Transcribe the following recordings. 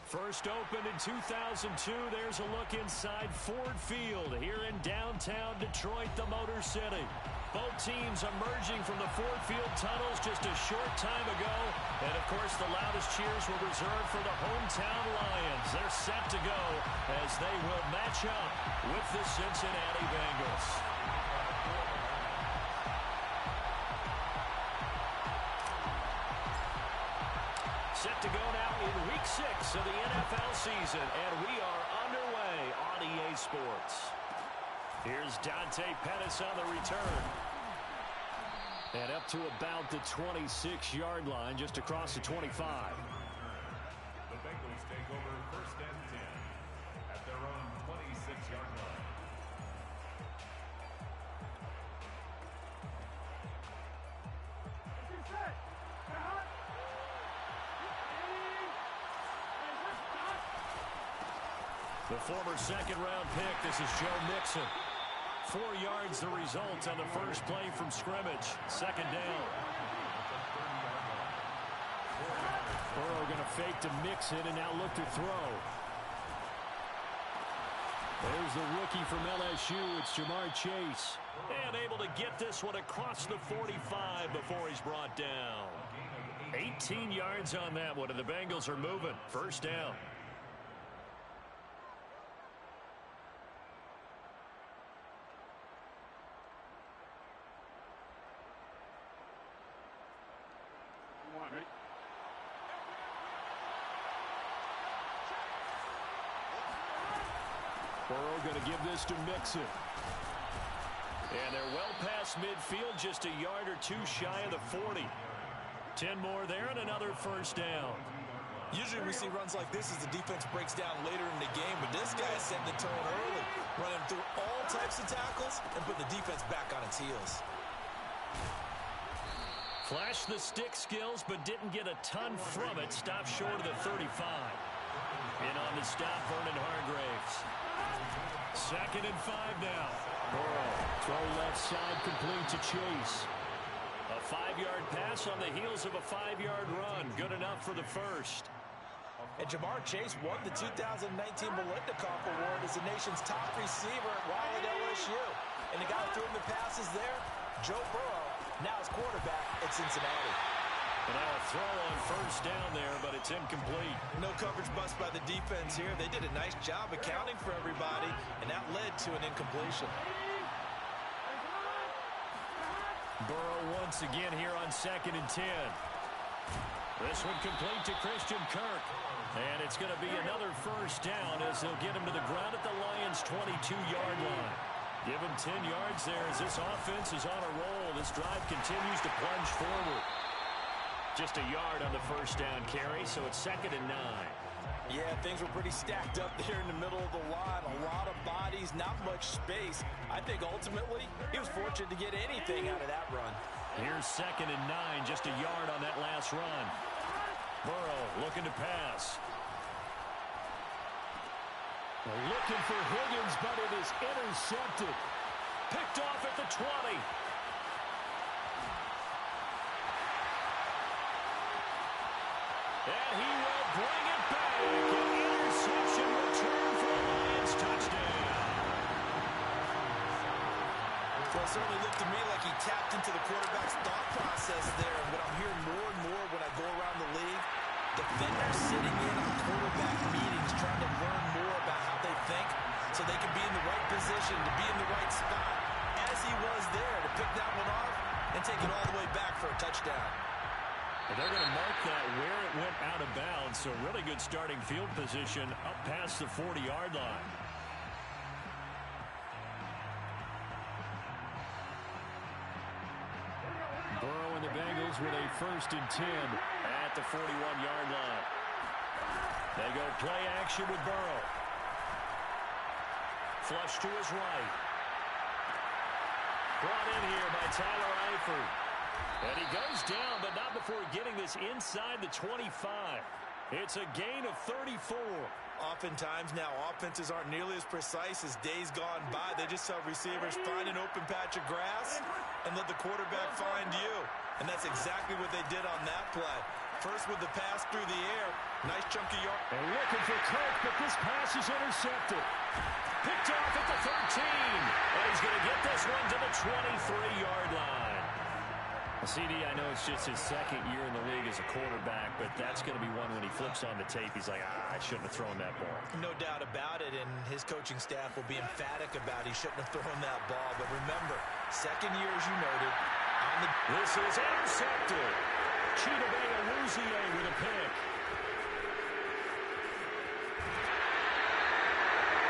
First opened in 2002, there's a look inside Ford Field here in downtown Detroit, the Motor City. Both teams emerging from the Ford Field tunnels just a short time ago. And, of course, the loudest cheers were reserved for the hometown Lions. They're set to go as they will match up with the Cincinnati Bengals. Set to go now in Week 6 of the NFL season, and we are underway on EA Sports. Here's Dante Pettis on the return. And up to about the 26-yard line, just across the 25. The Bengals take over first and 10 at their own 26-yard line. The former second-round pick, this is Joe Mixon. 4 yards the result on the first play from scrimmage. Second down. Burrow going to fake to Mixon and now look to throw. There's the rookie from LSU. It's Jamar Chase. And able to get this one across the 45 before he's brought down. 18 yards on that one, and the Bengals are moving. First down. Burrow going to give this to Mixon. And they're well past midfield, just a yard or two shy of the 40. 10 more there and another first down. Usually we see runs like this as the defense breaks down later in the game, but this guy is setting the tone early, running through all types of tackles and put the defense back on its heels. Flashed the stick skills, but didn't get a ton from it. Stopped short of the 35. In on the stop, Vernon Hargreaves. 2nd and 5 now. Burrow, throw left side, complete to Chase. A 5-yard pass on the heels of a 5-yard run. Good enough for the first. And Jamar Chase won the 2019 Biletnikoff Award as the nation's top receiver while at LSU. And the guy who threw him the passes there, Joe Burrow, now his quarterback at Cincinnati. And now a throw on first down there, but it's incomplete. No coverage bust by the defense here. They did a nice job accounting for everybody, and that led to an incompletion. Burrow once again here on 2nd and 10. This one complete to Christian Kirk. And it's going to be another first down as they'll get him to the ground at the Lions' 22-yard line. Give him 10 yards there as this offense is on a roll. This drive continues to plunge forward. Just a yard on the first down carry, so it's 2nd and 9. Yeah, things were pretty stacked up there in the middle of the line. A lot of bodies, not much space. I think ultimately he was fortunate to get anything out of that run. Here's 2nd and 9, just a yard on that last run. Burrow looking to pass. Looking for Higgins, but it is intercepted. Picked off at the 20. And he will bring it back. An interception return for a Lions touchdown. Well, it certainly looked to me like he tapped into the quarterback's thought process there. And what I'm hearing more and more when I go around the league, defenders sitting in on quarterback meetings trying to learn more about how they think so they can be in the right position, to be in the right spot, as he was there to pick that one off and take it all the way back for a touchdown. And they're going to mark that where it went out of bounds, so really good starting field position up past the 40-yard line. Burrow and the Bengals with a 1st and 10 at the 41-yard line. They go play action with Burrow. Flush to his right. Brought in here by Tyler Eifert. And he goes down, but not before getting this inside the 25. It's a gain of 34. Oftentimes now, offenses aren't nearly as precise as days gone by. They just have receivers find an open patch of grass and let the quarterback find you. And that's exactly what they did on that play. First with the pass through the air. Nice chunky yard. And looking for Kirk, but this pass is intercepted. Picked off at the 13. And he's going to get this one to the 23-yard line. CD, I know it's just his 2nd year in the league as a quarterback, but that's going to be one when he flips on the tape. He's like, I shouldn't have thrown that ball. No doubt about it, and his coaching staff will be emphatic about he shouldn't have thrown that ball. But remember, 2nd year, as you noted, this is intercepted. Chidobe Awuzie with a pick.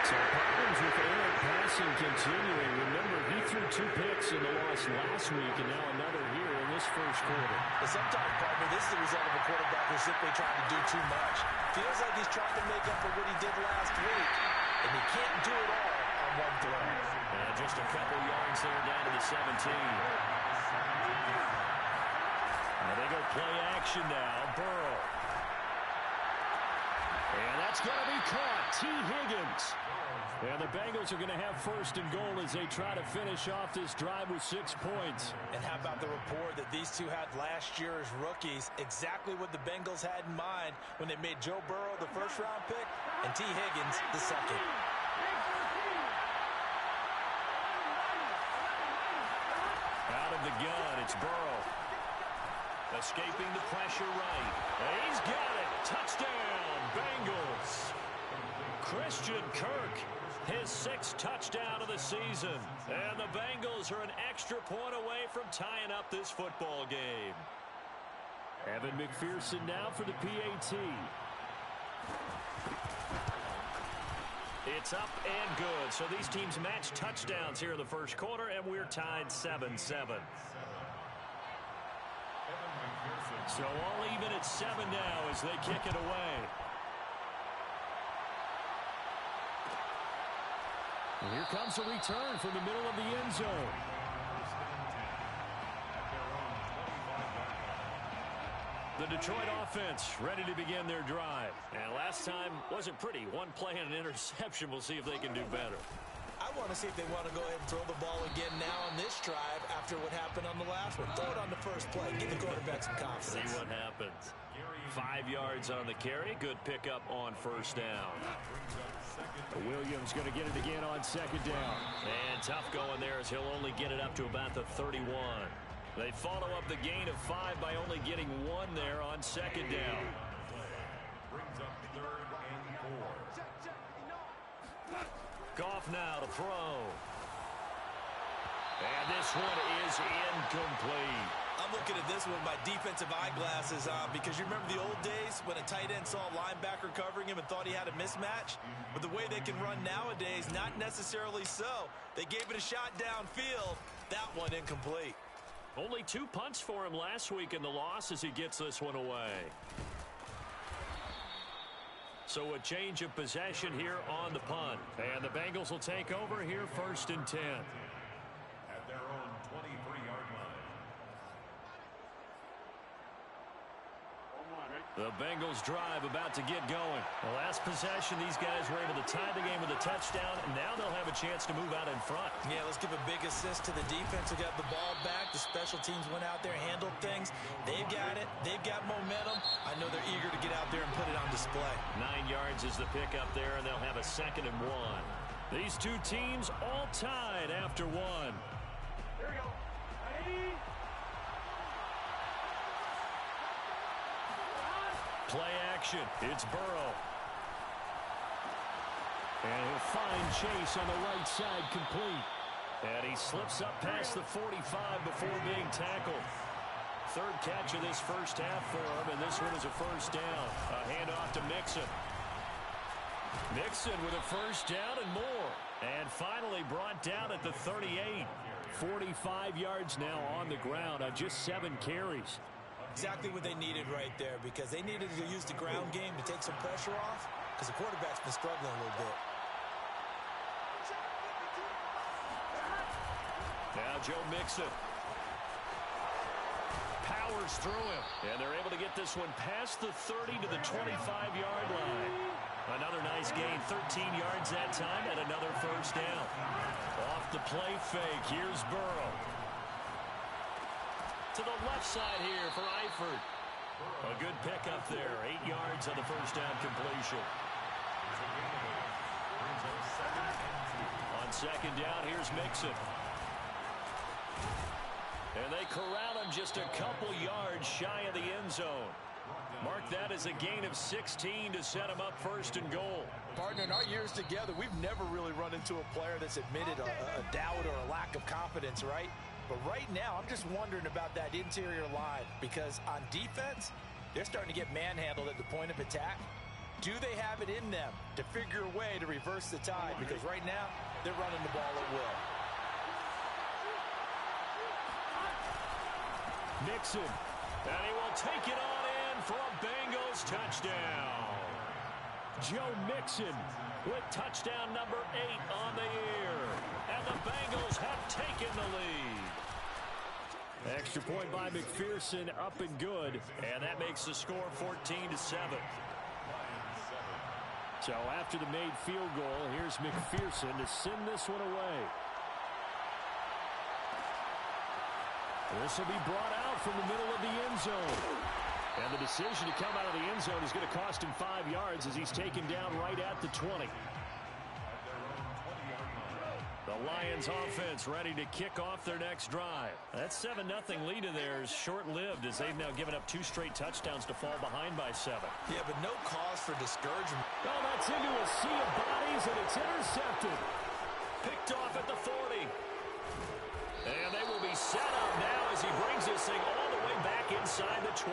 So problems with errant passing continuing. Remember, he threw 2 picks in the loss last week, and now another here in this first quarter. But sometimes, partner, this is the result of a quarterback who's simply trying to do too much. Feels like he's trying to make up for what he did last week, and he can't do it all on one throw. And just a couple yards there down to the 17. And they go play action now. Burrow. And that's going to be caught. T. Higgins. And the Bengals are going to have 1st and goal as they try to finish off this drive with 6 points. And how about the rapport that these two had last year as rookies? Exactly what the Bengals had in mind when they made Joe Burrow the 1st-round pick and T. Higgins the 2nd. Out of the gun, it's Burrow. Escaping the pressure right. He's got it. Touchdown, Bengals. Christian Kirk, his 6th touchdown of the season. And the Bengals are an extra point away from tying up this football game. Evan McPherson now for the PAT. It's up and good. So these teams match touchdowns here in the first quarter, and we're tied 7-7. So all even at 7 now as they kick it away. And here comes a return from the middle of the end zone. The Detroit offense ready to begin their drive. And last time wasn't pretty. One play and an interception. We'll see if they can do better. I want to see if they want to go ahead and throw the ball again now on this drive after what happened on the last one. Throw it on the first play. Give the quarterback some confidence. See what happens. 5 yards on the carry. Good pickup on 1st down. Williams going to get it again on 2nd down. And tough going there as he'll only get it up to about the 31. They follow up the gain of 5 by only getting 1 there on 2nd down. Brings up 3rd and 4. Goff now to throw. And this one is incomplete. I'm looking at this with my defensive eyeglasses on because you remember the old days when a tight end saw a linebacker covering him and thought he had a mismatch? But the way they can run nowadays, not necessarily so. They gave it a shot downfield. That one incomplete. Only 2 punts for him last week in the loss as he gets this one away. So a change of possession here on the punt. And the Bengals will take over here 1st and 10. At their own 23-yard line. The Bengals drive about to get going. The last possession, these guys were able to tie the game with a touchdown, and now they'll have a chance to move out in front. Yeah, let's give a big assist to the defense who got the ball back. The special teams went out there, handled things. They've got it. They've got momentum. I know they're eager to get out there and put it on display. 9 yards is the pickup there, and they'll have a 2nd and 1. These two teams all tied after 1. Here we go. Play action. It's Burrow. And he'll find Chase on the right side complete. And he slips up past the 45 before being tackled. 3rd catch of this first half for him, and this one is a 1st down. A handoff to Mixon. Mixon with a 1st down and more. And finally brought down at the 38. 45 yards now on the ground on just 7 carries. Exactly what they needed right there because they needed to use the ground game to take some pressure off because the quarterback's been struggling a little bit. Now Joe Mixon powers through him, and they're able to get this one past the 30 to the 25-yard line. Another nice gain, 13 yards that time, and another 1st down. Off the play fake, here's Burrow. To the left side here for Eifert. A good pickup there. 8 yards on the 1st down completion. On 2nd down, here's Mixon. And they corral him just a couple yards shy of the end zone. Mark that as a gain of 16 to set him up 1st and goal. Partner, in our years together, we've never really run into a player that's admitted a doubt or a lack of confidence, right? But right now, I'm just wondering about that interior line because on defense, they're starting to get manhandled at the point of attack. Do they have it in them to figure a way to reverse the tide? Because right now, they're running the ball at will. Mixon, and he will take it on in for a Bengals touchdown. Joe Mixon with touchdown number 8 on the year. And the Bengals have taken the lead. Extra point by McPherson, up and good. And that makes the score 14-7. So after the made field goal, here's McPherson to send this one away. This will be brought out from the middle of the end zone. And the decision to come out of the end zone is going to cost him 5 yards as he's taken down right at the 20. The Lions offense ready to kick off their next drive. That 7-0 lead of theirs short-lived as they've now given up 2 straight touchdowns to fall behind by 7. Yeah, but no cause for discouragement. Oh, that's into a sea of bodies, and it's intercepted. Picked off at the 40. And they will be set up now as he brings this thing all the way back inside the 20.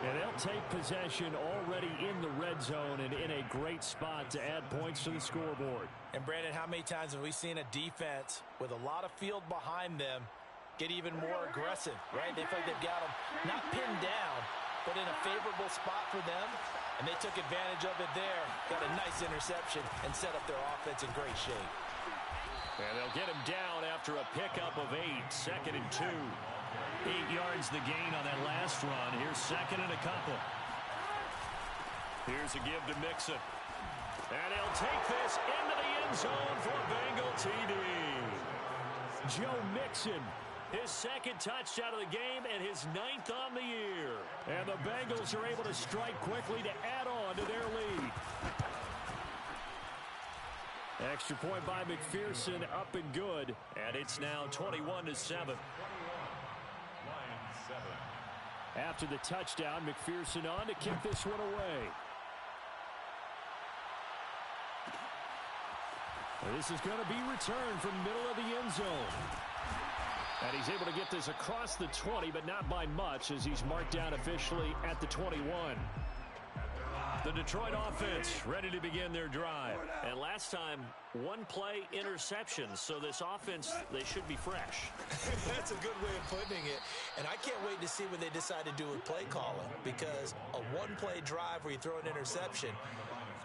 And they'll take possession already in the red zone and in a great spot to add points to the scoreboard. And, Brandon, how many times have we seen a defense with a lot of field behind them get even more aggressive, right? They feel like they've got them not pinned down, but in a favorable spot for them. And they took advantage of it there, got a nice interception, and set up their offense in great shape. And they'll get him down after a pickup of 8, 2nd and 2. 8 yards the gain on that last run. Here's 2nd and a couple. Here's a give to Mixon. And he'll take this into the end zone for a Bengal TD. Joe Mixon, his 2nd touchdown of the game and his 9th on the year. And the Bengals are able to strike quickly to add on to their lead. Extra point by McPherson, up and good. And it's now 21-7. After the touchdown, McPherson on to kick this one away. This is going to be returned from middle of the end zone. And he's able to get this across the 20, but not by much, as he's marked down officially at the 21. The Detroit offense ready to begin their drive. And last time, one play interception. So this offense, they should be fresh. That's a good way of putting it. And I can't wait to see what they decide to do with play calling, because a one-play drive where you throw an interception,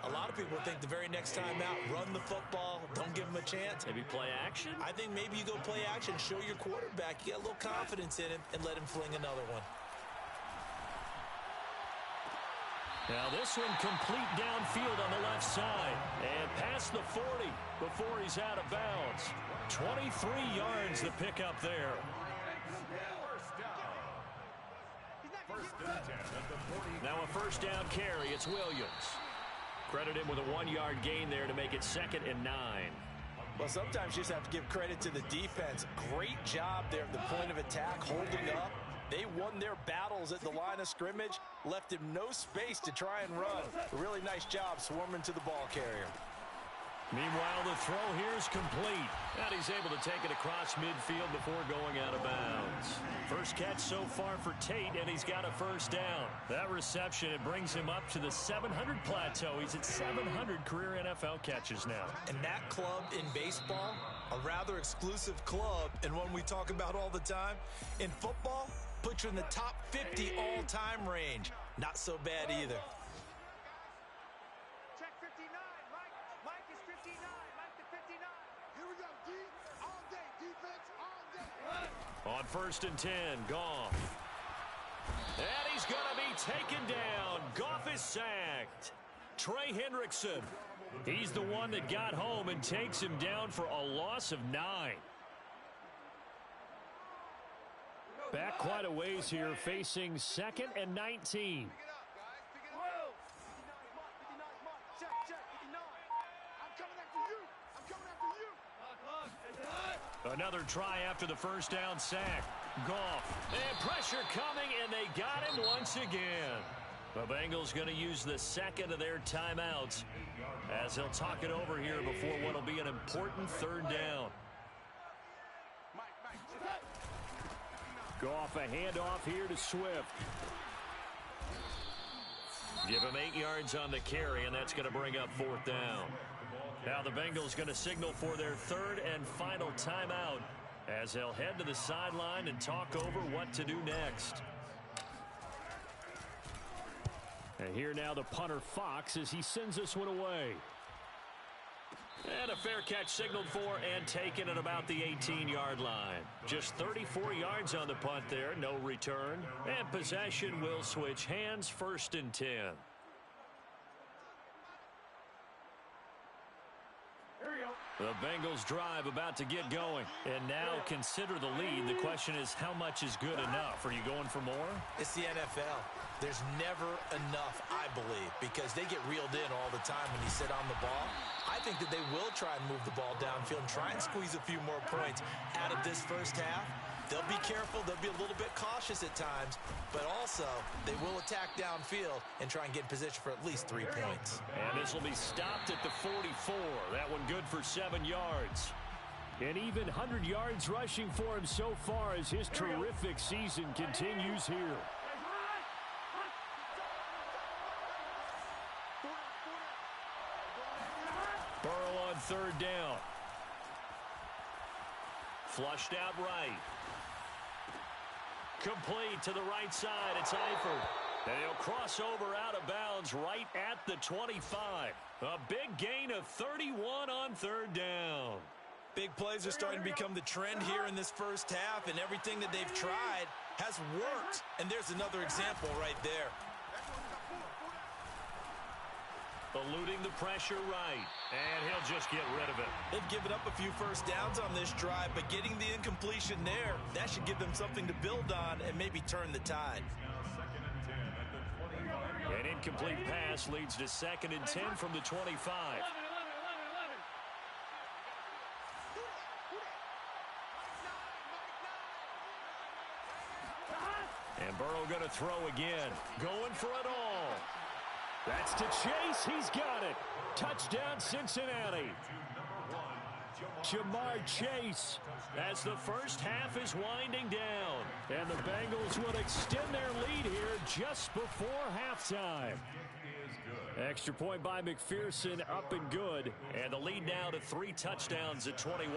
a lot of people think the very next time out, run the football, don't give them a chance. Maybe play action? I think maybe you go play action, show your quarterback, you get a little confidence in him, and let him fling another one. Now this one complete downfield on the left side. And past the 40 before he's out of bounds. 23 yards the pickup there. Now a first down carry. It's Williams. Credit him with a 1-yard gain there to make it 2nd and 9. Well, sometimes you just have to give credit to the defense. Great job there at the point of attack, holding up. They won their battles at the line of scrimmage, left him no space to try and run. A really nice job swarming to the ball carrier. Meanwhile, the throw here is complete. And he's able to take it across midfield before going out of bounds. First catch so far for Tate, and he's got a first down. That reception, it brings him up to the 700 plateau. He's at 700 career NFL catches now. And that club in baseball, a rather exclusive club, and one we talk about all the time. In football, puts you in the top 50 all-time range. Not so bad either. Check 59. Mike is 59. Mike the 59. Here we go. D all day. Defense all day. On 1st and 10, Goff. And he's going to be taken down. Goff is sacked. Trey Hendrickson. He's the one that got home and takes him down for a loss of 9. Back quite a ways here, facing 2nd and 19. Another try after the first down sack. Goff. And pressure coming, and they got him once again. The Bengals going to use the 2nd of their timeouts as they'll talk it over here before what will be an important 3rd down. Goff, a handoff here to Swift. Give him 8 yards on the carry, and that's going to bring up 4th down. Now the Bengals going to signal for their 3rd and final timeout as they'll head to the sideline and talk over what to do next. And here now the punter Fox as he sends this one away. And a fair catch signaled for and taken at about the 18-yard line. Just 34 yards on the punt there, no return. And possession will switch hands, 1st and 10. The Bengals drive about to get going. And now consider the lead. The question is, how much is good enough? Are you going for more? It's the NFL. There's never enough, I believe, because they get reeled in all the time when you sit on the ball. I think that they will try and move the ball downfield and try and squeeze a few more points out of this first half. They'll be careful. They'll be a little bit cautious at times, but also they will attack downfield and try and get in position for at least 3 points. And this will be stopped at the 44. That one good for 7 yards. An even 100 yards rushing for him so far as his terrific season continues here. Burrow on 3rd down. Flushed out right. Complete to the right side. It's Eifert. And he'll cross over out of bounds right at the 25. A big gain of 31 on 3rd down. Big plays are starting to become the trend here in this first half, and everything that they've tried has worked. And there's another example right there. Eluding the pressure right. And he'll just get rid of it. They've given up a few first downs on this drive, but getting the incompletion there, that should give them something to build on and maybe turn the tide. An incomplete pass leads to 2nd and 10 from the 25. And Burrow going to throw again. Going for it all. That's to Chase. He's got it. Touchdown, Cincinnati. Jamar Chase, as the first half is winding down. And the Bengals would extend their lead here just before halftime. Extra point by McPherson, up and good. And the lead now to 3 touchdowns at 21.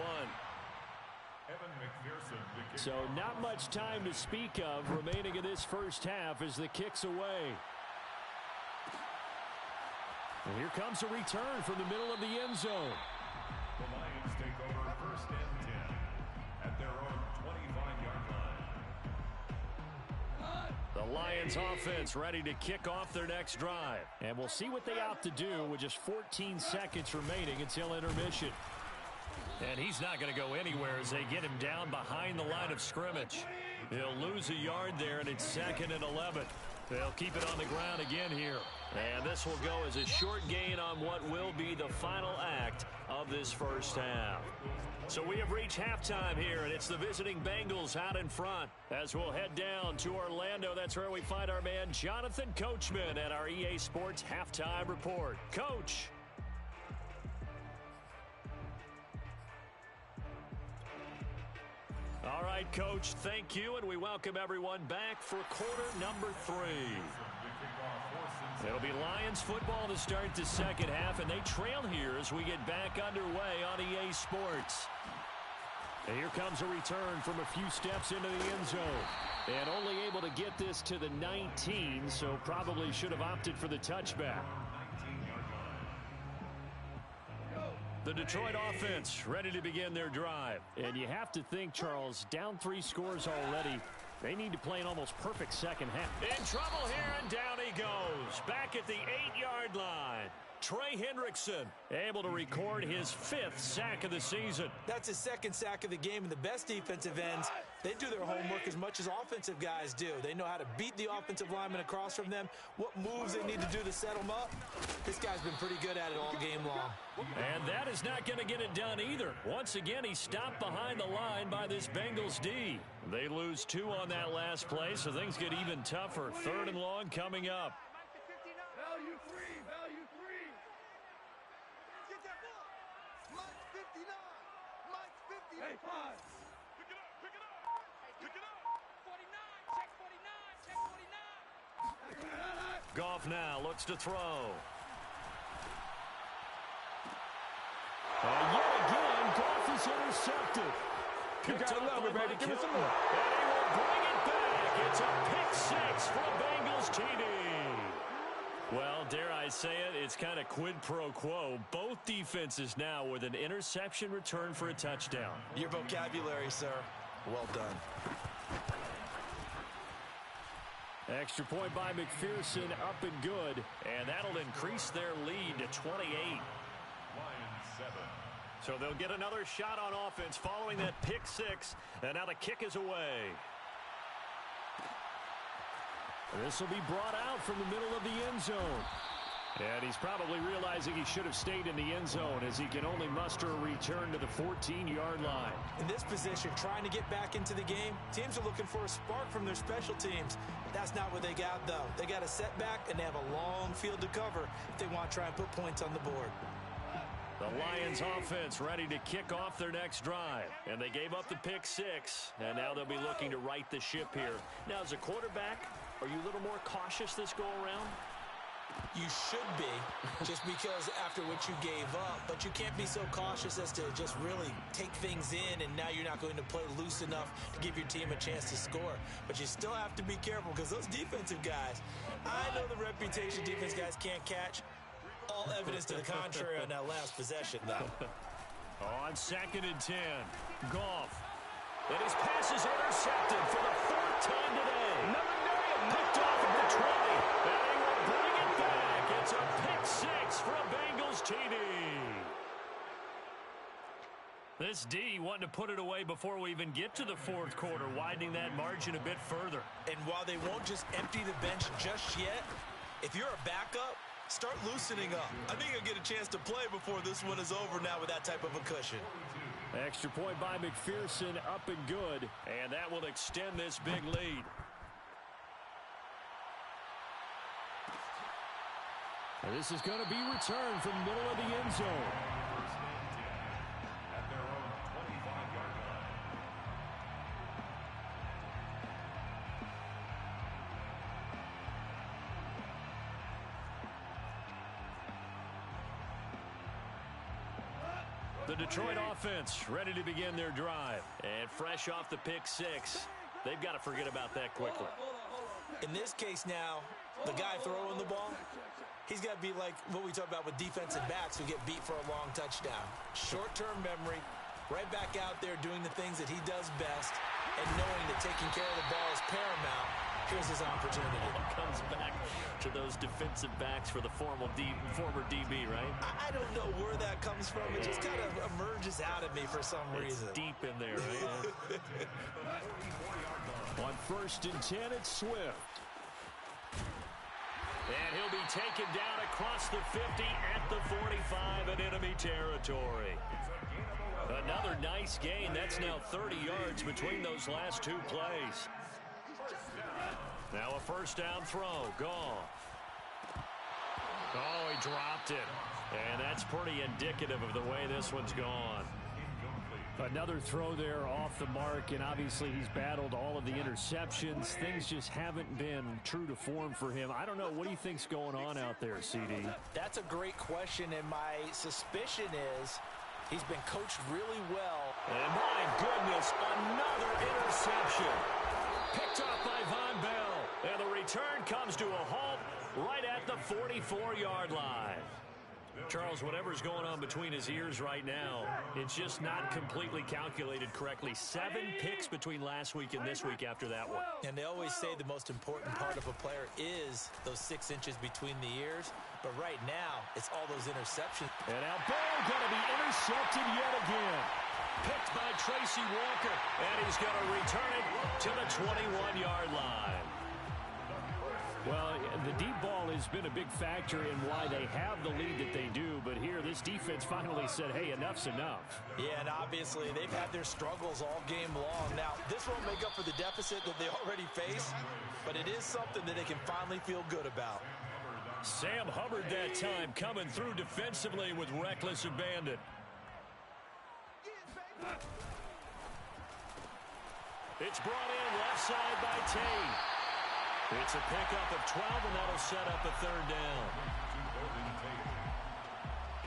So not much time to speak of remaining in this first half as the kick's away. And here comes a return from the middle of the end zone. The Lions take over first and 10 at their own 25-yard line. The Lions offense ready to kick off their next drive. And we'll see what they opt to do with just 14 seconds remaining until intermission. And he's not going to go anywhere as they get him down behind the line of scrimmage. He'll lose a yard there, and it's 2nd and 11. They'll keep it on the ground again here. And this will go as a short gain on what will be the final act of this first half. So we have reached halftime here, and it's the visiting Bengals out in front. As we'll head down to Orlando, that's where we find our man Jonathan Coachman at our EA Sports Halftime Report. Coach. All right, Coach, thank you, and we welcome everyone back for quarter number 3. It'll be Lions football to start the second half, and they trail here as we get back underway on EA Sports. And here comes a return from a few steps into the end zone. And only able to get this to the 19, so probably should have opted for the touchback. The Detroit offense ready to begin their drive. And you have to think, Charles, down 3 scores already. They need to play an almost perfect second half. In trouble here, and down he goes. Back at the 8-yard line. Trey Hendrickson able to record his 5th sack of the season. That's his 2nd sack of the game, and the best defensive ends, they do their homework as much as offensive guys do. They know how to beat the offensive lineman across from them, what moves they need to do to set them up. This guy's been pretty good at it all game long. And that is not going to get it done either. Once again, he stopped behind the line by this Bengals D. They lose 2 on that last play, so things get even tougher. 3rd and long coming up. Value 3, value 3. Get that ball. Mike's 59. Mike's 59. Hey, 5. Pick it up, pick it up. Pick it up. 49, check 49, check 49. Goff now looks to throw. And yet again, Goff is intercepted. You gotta love it, baby. Give me some more. And he will bring it back. It's a pick 6 for a Bengals TD. Well, dare I say it, it's kind of quid pro quo. Both defenses now with an interception return for a touchdown. Your vocabulary, sir. Well done. Extra point by McPherson, up and good. And that'll increase their lead to 28. Lions 7. So they'll get another shot on offense following that pick 6. And now the kick is away. This will be brought out from the middle of the end zone. And he's probably realizing he should have stayed in the end zone as he can only muster a return to the 14-yard line. In this position, trying to get back into the game, teams are looking for a spark from their special teams. That's not what they got, though. They got a setback, and they have a long field to cover if they want to try and put points on the board. The Lions offense ready to kick off their next drive. And they gave up the pick 6, and now they'll be looking to right the ship here. Now, as a quarterback, are you a little more cautious this go-around? You should be, just because after what you gave up. But you can't be so cautious as to just really take things in, and now you're not going to play loose enough to give your team a chance to score. But you still have to be careful because those defensive guys, I know the reputation defense guys can't catch. All evidence to the contrary on that last possession, though. On 2nd and 10, Goff. And his pass is intercepted for the 4th time today. Picked off at the 20. And he will bring it back. It's a pick 6 for a Bengals TD. This D wanting to put it away before we even get to the 4th quarter, widening that margin a bit further. And while they won't just empty the bench just yet, if you're a backup, start loosening up. I think you'll get a chance to play before this one is over now with that type of a cushion. Extra point by McPherson, up and good. And that will extend this big lead. And this is going to be returned from the middle of the end zone. At their The Detroit offense ready to begin their drive. And fresh off the pick six, they've got to forget about that quickly. In this case now, the guy throwing the ball, he's got to be like what we talk about with defensive backs who get beat for a long touchdown. Short-term memory, right back out there doing the things that he does best, and knowing that taking care of the ball is paramount. Here's his opportunity. It comes back to those defensive backs for the former DB, right? I don't know where that comes from. It just kind of emerges out of me for some reason. It's deep in there, right? On 1st and 10, it's Swift. And he'll be taken down across the 50 at the 45 in enemy territory. Another nice gain. That's now 30 yards between those last two plays. Now a first down throw. Gone. Oh, he dropped it. And that's pretty indicative of the way this one's gone. Another throw there off the mark, and obviously he's battled all of the interceptions. Things just haven't been true to form for him. I don't know. What do you think's going on out there, CD? That's a great question, and my suspicion is he's been coached really well. And my goodness, another interception. Picked off by Von Bell. And the return comes to a halt right at the 44-yard line. Charles, whatever's going on between his ears right now, it's just not completely calculated correctly. 7 picks between last week and this week after that one. And they always say the most important part of a player is those 6 inches between the ears. But right now, it's all those interceptions. And now Bell going to be intercepted yet again. Picked by Tracy Walker. And he's going to return it to the 21-yard line. Well, the deep ball has been a big factor in why they have the lead that they do. But here, this defense finally said, hey, enough's enough. Yeah, and obviously they've had their struggles all game long. Now, this won't make up for the deficit that they already face, but it is something that they can finally feel good about. Sam Hubbard that time coming through defensively with reckless abandon. It's brought in left side by Tate. It's a pickup of 12, and that'll set up a third down.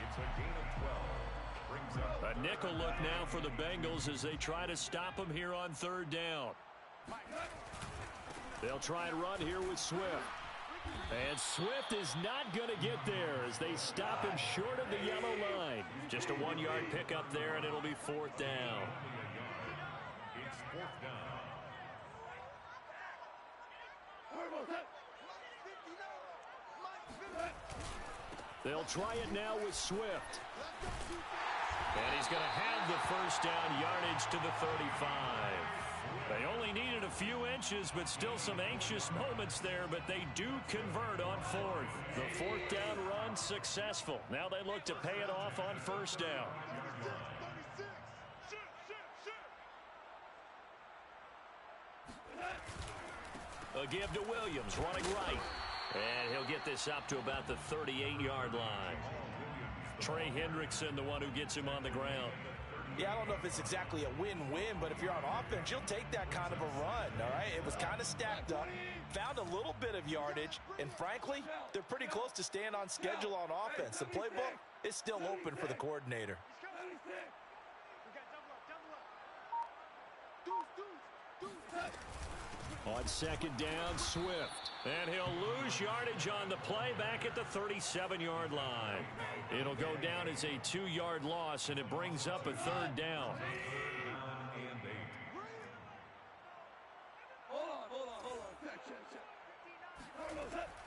It's a gain of 12. Brings up A nickel look now for the Bengals as they try to stop him here on third down. They'll try and run here with Swift. And Swift is not going to get there as they stop him short of the yellow line. Just a 1-yard pickup there, and it'll be 4th down. It's 4th down. They'll try it now with Swift. And he's going to have the first down, yardage to the 35. They only needed a few inches, but still some anxious moments there, but they do convert on 4th. The 4th down run successful. Now they look to pay it off on first down. A give to Williams, running right. And he'll get this up to about the 38-yard line. Trey Hendrickson, the one who gets him on the ground. Yeah, I don't know if it's exactly a win-win, but if you're on offense, you'll take that kind of a run, all right? It was kind of stacked up, found a little bit of yardage, and frankly, they're pretty close to staying on schedule on offense. The playbook is still open for the coordinator. On second down, Swift. And he'll lose yardage on the play back at the 37-yard line. It'll go down as a 2-yard loss, and it brings up a third down.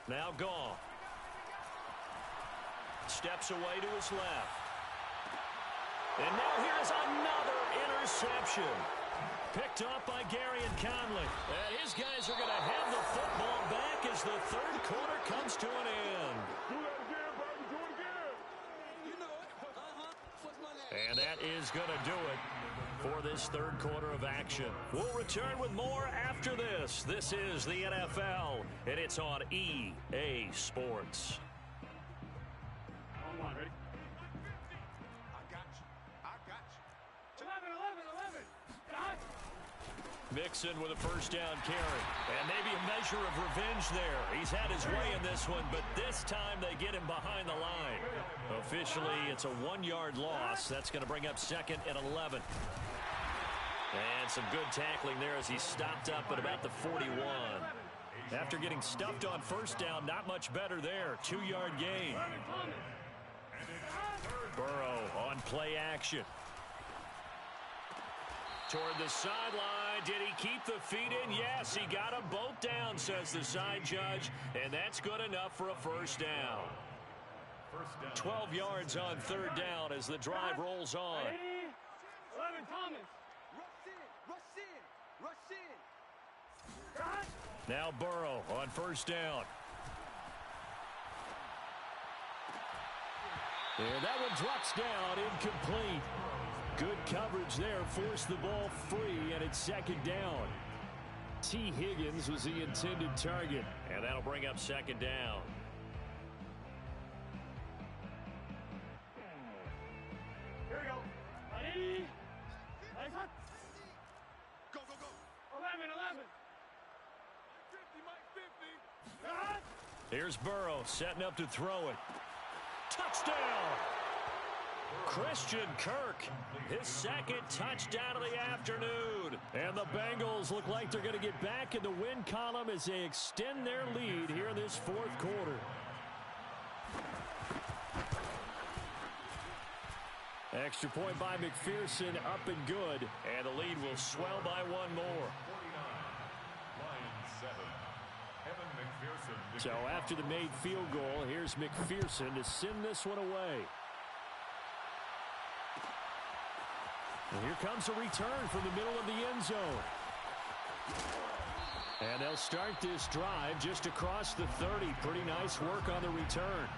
Now Gall. Steps away to his left. And now here's another interception. Picked up by Gary and Conley. And his guys are going to have the football back as the third quarter comes to an end. Do that again, baby. Do it again. You know it. And that is going to do it for this third quarter of action. We'll return with more after this. This is the NFL, and it's on EA Sports. Ready? Mixon with a first down carry. And maybe a measure of revenge there. He's had his way in this one, but this time they get him behind the line. Officially, it's a 1-yard loss. That's going to bring up 2nd and 11. And some good tackling there as he stopped up at about the 41. After getting stuffed on first down, not much better there. 2-yard gain. Burrow on play action. Toward the sideline. Did he keep the feet in? Yes, he got them both down, says the side judge. And that's good enough for a first down. 12 yards on 3rd down as the drive rolls on. Now Burrow on first down. And that one drops down, incomplete. Good coverage there, forced the ball free, and it's 2nd down. T. Higgins was the intended target, and that'll bring up 2nd down. Here we go. Ready? Go, go, go. 11. 50. Here's Burrow setting up to throw it. Touchdown! Christian Kirk, his 2nd touchdown of the afternoon. And the Bengals look like they're going to get back in the win column as they extend their lead here in this 4th quarter. Extra point by McPherson, up and good. And the lead will swell by 1 more. So after the made field goal, here's McPherson to send this one away. And here comes a return from the middle of the end zone. And they'll start this drive just across the 30. Pretty nice work on the return.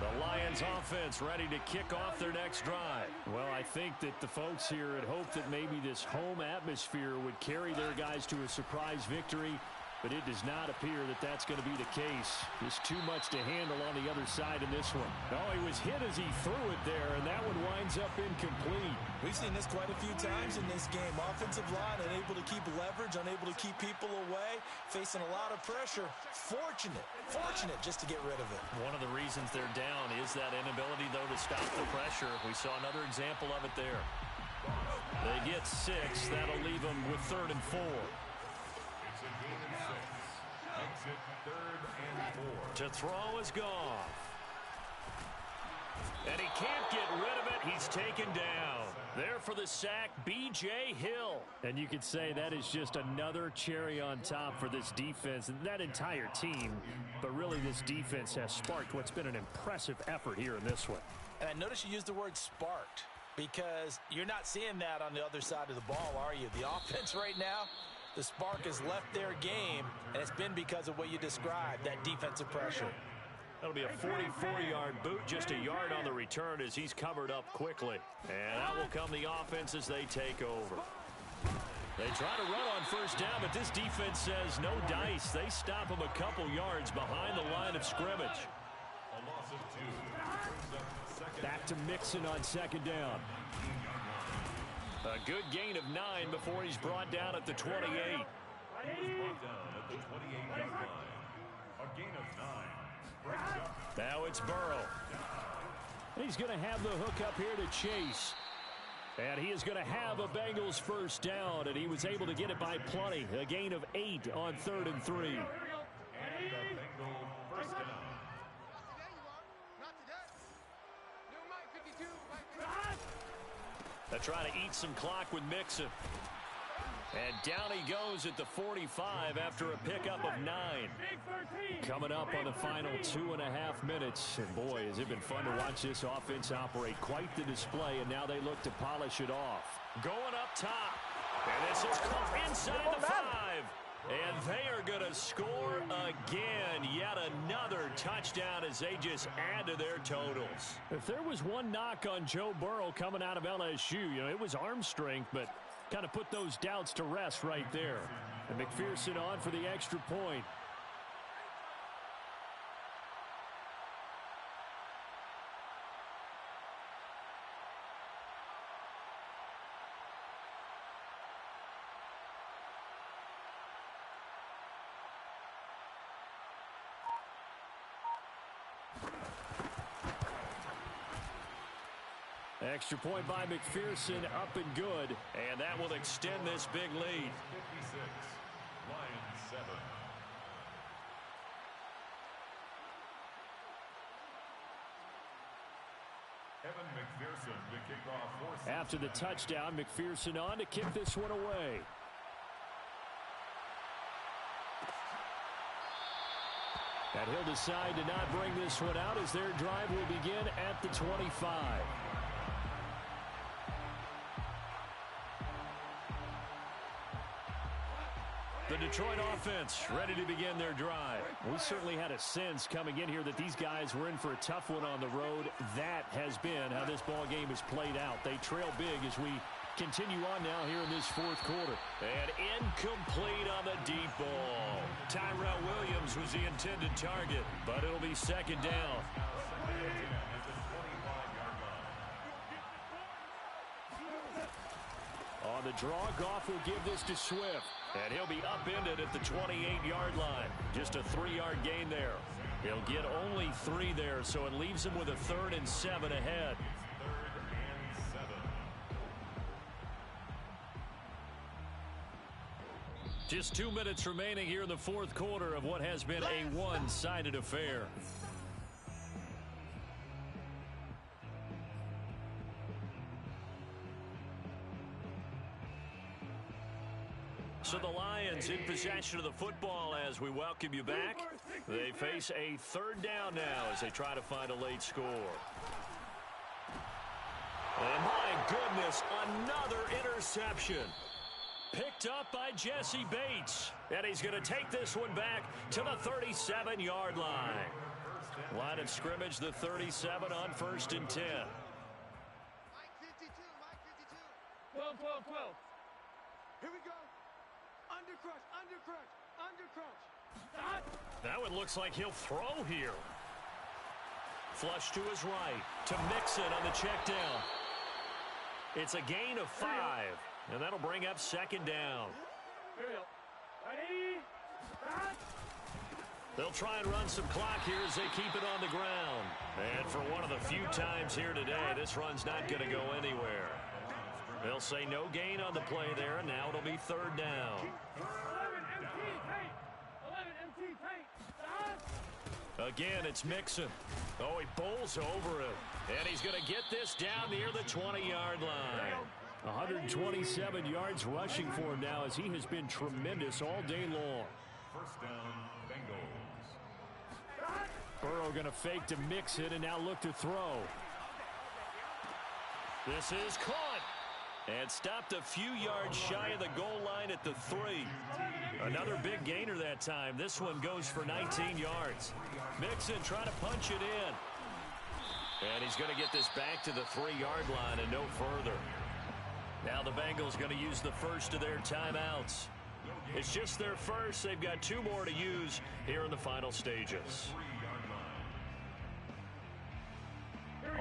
The Lions offense ready to kick off their next drive. Well, I think that the folks here had hoped that maybe this home atmosphere would carry their guys to a surprise victory. But it does not appear that that's going to be the case. There's too much to handle on the other side in this one. Oh, he was hit as he threw it there, and that one winds up incomplete. We've seen this quite a few times in this game. Offensive line unable to keep leverage, unable to keep people away, facing a lot of pressure. Fortunate just to get rid of it. One of the reasons they're down is that inability, though, to stop the pressure. We saw another example of it there. They get 6. That'll leave them with 3rd and 4. Exit 3rd and 4. To throw is Goff. And he can't get rid of it. He's taken down. There for the sack, B.J. Hill. And you could say that is just another cherry on top for this defense and that entire team. But really, this defense has sparked what's been an impressive effort here in this one. And I noticed you used the word sparked because you're not seeing that on the other side of the ball, are you? The offense right now, the spark has left their game, and it's been because of what you described, that defensive pressure. That'll be a 44-yard boot, just a yard on the return as he's covered up quickly. And out will come the offense as they take over. They try to run on first down, but this defense says no dice. They stop him a couple yards behind the line of scrimmage. A loss of 2. Brings up 2nd. Back to Mixon on 2nd down. A good gain of 9 before he's brought down at the 28. He was brought down at the 28-yard line. A gain of 9. Brings up. Now it's Burrow. He's going to have the hook up here to Chase. And he is going to have a Bengals first down, and he was able to get it by plenty. A gain of 8 on 3rd and 3. And a Bengal first down. They're trying to eat some clock with Mixon. And down he goes at the 45 after a pickup of 9. Coming up on the final 2.5 minutes. And boy, has it been fun to watch this offense operate. Quite the display, and now they look to polish it off. Going up top. And this is caught inside the 5. And they are going to score again. Yet another touchdown as they just add to their totals. If there was one knock on Joe Burrow coming out of LSU, it was arm strength, but kind of put those doubts to rest right there. And McPherson on for the extra point. Extra point by McPherson, up and good. And that will extend this big lead. 56, Lions 7. Evan McPherson to kick off for After the touchdown, McPherson on to kick this one away. And he'll decide to not bring this one out as their drive will begin at the 25. The Detroit offense ready to begin their drive. We certainly had a sense coming in here that these guys were in for a tough one on the road. That has been how this ball game has played out. They trail big as we continue on now here in this fourth quarter. And incomplete on the deep ball. Tyrell Williams was the intended target, but it'll be second down. On the draw, Goff will give this to Swift. And he'll be upended at the 28-yard line. Just a 3-yard gain there. He'll get only 3 there, so it leaves him with a 3rd and 7 ahead. 3rd and 7. Just 2 minutes remaining here in the fourth quarter of what has been a one-sided affair. So the Lions in possession of the football as we welcome you back. They face a 3rd down now as they try to find a late score. And my goodness, another interception. Picked up by Jesse Bates. And he's going to take this one back to the 37-yard line. Line of scrimmage, the 37 on 1st and 10. Mike 52, Mike 52. 12, 12, 12. Here we go. Under crunch. That one looks like he'll throw here. Flush to his right to Mixon on the check down. It's a gain of 5, and that'll bring up 2nd down. Ready? They'll try and run some clock here as they keep it on the ground. And for one of the few times here today, this run's not going to go anywhere. They'll say no gain on the play there, and now it'll be 3rd down. 11 MT paint. Again, it's Mixon. Oh, he bowls over him. And he's going to get this down near the 20-yard line. 127 yards rushing for him now as he has been tremendous all day long. 1st down, Bengals. Burrow going to fake to Mixon and now look to throw. This is caught. And stopped a few yards shy of the goal line at the 3. Another big gainer that time. This one goes for 19 yards. Mixon trying to punch it in. And he's going to get this back to the 3-yard line and no further. Now the Bengals going to use the first of their timeouts. It's just their first. They've got 2 more to use here in the final stages.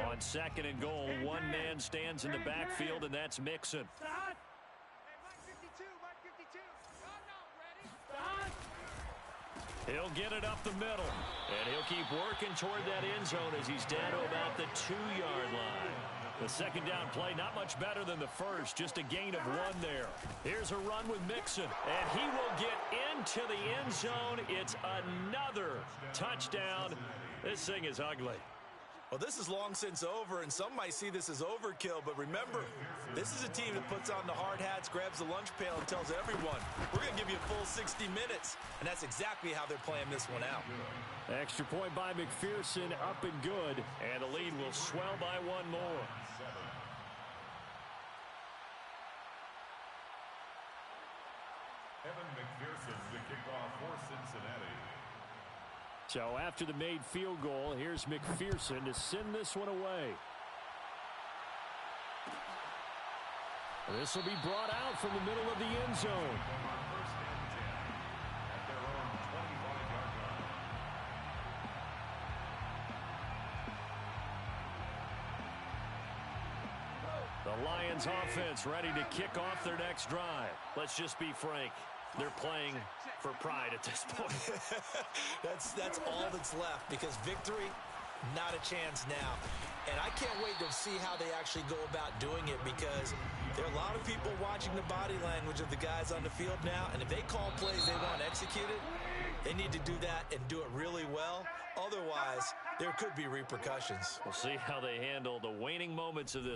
On 2nd and goal, one man stands in the backfield, and that's Mixon. Hey, Mike 52, Mike 52. He'll get it up the middle, and he'll keep working toward that end zone as he's down to about the 2-yard line. The 2nd down play, not much better than the first, just a gain of 1 there. Here's a run with Mixon, and he will get into the end zone. It's another touchdown. This thing is ugly. Well, this is long since over, and some might see this as overkill, but remember, this is a team that puts on the hard hats, grabs the lunch pail, and tells everyone, we're going to give you a full 60 minutes, and that's exactly how they're playing this one out. Extra point by McPherson, up and good. And the lead will swell by 1 more. Evan McPherson to kick off for Cincinnati. So after the made field goal, here's McPherson to send this one away. This will be brought out from the middle of the end zone. 1st and 10 at their own 25-yard line. The Lions offense ready to kick off their next drive. Let's just be frank. They're playing for pride at this point. That's all that's left, because victory Not a chance now. And I can't wait to see how they actually go about doing it, because there are a lot of people watching the body language of the guys on the field now, and if they call plays they want executed, they need to do that and do it really well. Otherwise, there could be repercussions. We'll see how they handle the waning moments of this